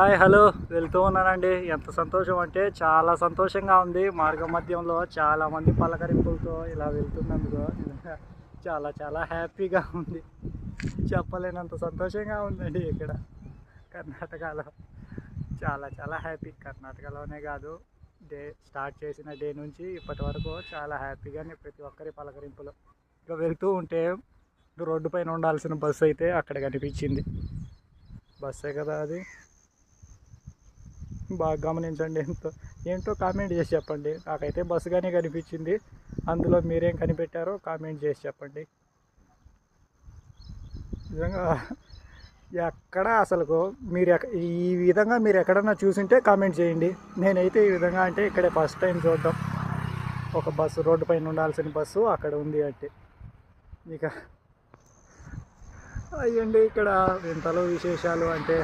Hi hello వెళ్తూ ఉన్నానండి. ఎంత సంతోషం అంటే చాలా సంతోషంగా ఉంది. మార్గ మధ్యంలో చాలామంది పలకరింపులతో ఇలా వెళ్తున్నందుకు నిజంగా చాలా చాలా హ్యాపీగా ఉంది. చెప్పలేనంత సంతోషంగా ఉందండి ఇక్కడ కర్ణాటకలో. చాలా చాలా హ్యాపీ. కర్ణాటకలోనే కాదు, స్టార్ట్ చేసిన డే నుంచి ఇప్పటి వరకు చాలా హ్యాపీగానే ప్రతి ఒక్కరి పలకరింపులు. ఇక వెళ్తూ ఉంటే రోడ్డు పైన ఉండాల్సిన బస్సు అయితే అక్కడ కనిపించింది. బస్సే కదా అది. బాగా గమనించండి. ఏంటో కామెంట్ చేసి చెప్పండి. నాకైతే బస్సుగానే కనిపించింది. అందులో మీరేం కనిపెట్టారో కామెంట్ చేసి చెప్పండి. నిజంగా ఎక్కడ అసలు మీరు ఈ విధంగా మీరు ఎక్కడన్నా చూసింటే కామెంట్ చేయండి. నేనైతే ఈ విధంగా అంటే ఇక్కడే ఫస్ట్ టైం చూడడం. ఒక బస్సు రోడ్డు పైన ఉండాల్సిన బస్సు అక్కడ ఉంది అంటే ఇక అయ్యండి ఇక్కడ వింతలు విశేషాలు అంటే